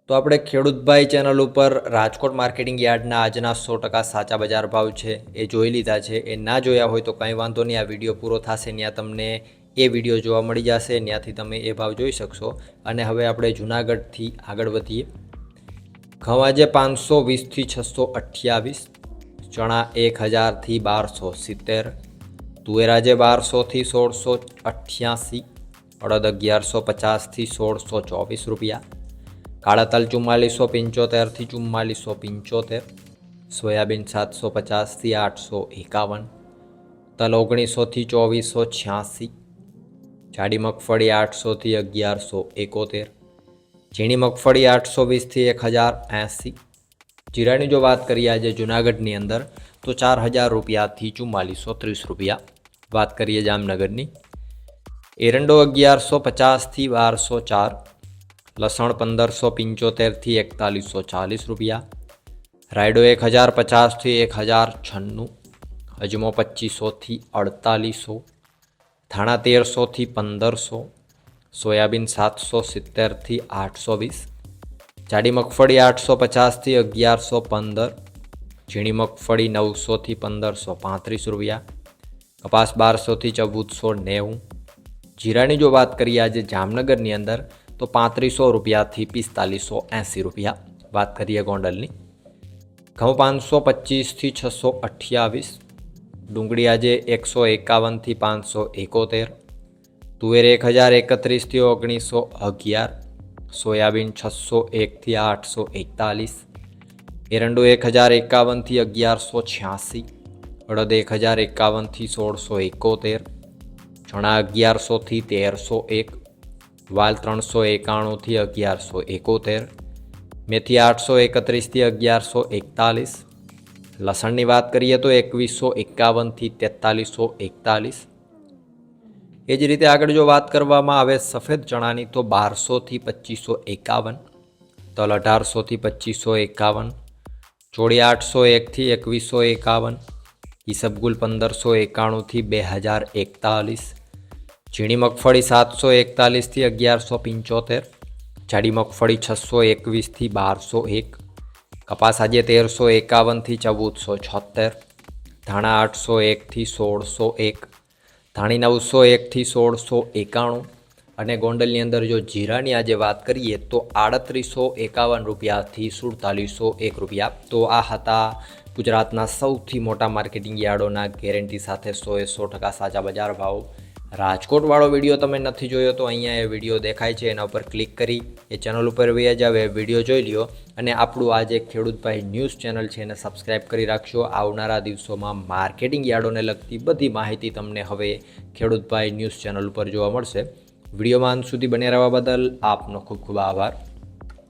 તો આપણે ખેડૂતભાઈ ચેનલ ઉપર રાજકોટ માર્કેટિંગ યાર્ડના આજના 100% સાચા બજાર ભાવ છે એ જોઈ લીધા છે. એ ના જોયા હોય તો કંઈ વાંધો નહીં, આ વિડીયો પૂરો થશે ત્યાં તમને એ વિડીયો જોવા મળી જશે, ત્યાંથી તમે એ ભાવ જોઈ શકશો. અને હવે આપણે જૂનાગઢથી આગળ વધીએ. ઘઉં આજે 520થી 628, ચણા 1000થી 1270, તુવેર આજે 1200થી 1688, અડદ 1150થી 1624 રૂપિયા, કાળા તલ 4475થી 4475, સોયાબીન 750થી 851, તલ 1900થી 2486, જાડી મગફળી 800થી 1171, ઝીણી મગફળી 820થી 1080. જીરાની જો વાત કરીએ આજે જૂનાગઢની અંદર તો 4000 રૂપિયાથી 4430 રૂપિયા. વાત કરીએ જામનગરની, એરંડો 1150થી 1204, લસણ 1575થી 4140 રૂપિયા, રાયડો 1050થી 1096, અજમો 2500થી 4800, ધાણા 1300થી 1500, સોયાબીન 770થી 820, જાડી મગફળી 850થી 1115, ઝીણી મગફળી 900થી 1535 રૂપિયા, કપાસ 1200થી 1490. જીરાની જો વાત કરીએ આજે જામનગરની અંદર તો 3500 રૂપિયાથી 4580 રૂપિયા. વાત કરીએ ગોંડલની, ઘઉં 525થી 628, ડુંગળી આજે 151થી 571, તુવેર 1031થી 1911, સોયાબીન 601થી 841, એરંડો 1051થી 1186, અડદ 1051થી 1671, ચણા 1100થી 1301, વાલ 391થી 1171, મેથી 831થી 1141, લસણની વાત કરીએ તો 2151થી 4341. એ જ રીતે આગળ જો વાત કરવામાં આવે સફેદ ચણાની તો 1200થી 2551, તલ 1800થી 2551, ચોળી 801થી 2151, ઈસબગુલ 1591થી 2041, ઝીણી મગફળી 741થી 1175, જાડી મગફળી 621થી 1201, કપાસ આજે 1351થી 1476, ધાણા 801થી 1601, ધાણી 901થી 1691. અને ગોંડલની અંદર જો જીરાની આજે વાત કરીએ તો 3851 રૂપિયાથી 4701 રૂપિયા. તો આ હતા ગુજરાતના સૌથી મોટા માર્કેટિંગ યાર્ડોના ગેરંટી સાથે 100% સાચા બજાર ભાવ. રાજકોટવાળો વિડીયો તમે નથી જોયો તો અહીંયા એ વિડીયો દેખાય છે, એના ઉપર ક્લિક કરી એ ચેનલ ઉપર વહી જાવ, એ વિડીયો જોઈ લ્યો. અને આપણું આ જે ખેડૂતભાઈ ન્યૂઝ ચેનલ છે એને સબસ્ક્રાઈબ કરી રાખશો. આવનારા દિવસોમાં માર્કેટિંગ યાર્ડોને લગતી બધી માહિતી તમને હવે ખેડૂતભાઈ ન્યૂઝ ચેનલ ઉપર જોવા મળશે. વિડીયોમાં અંત સુધી બને રહેવા બદલ આપનો ખૂબ ખૂબ આભાર.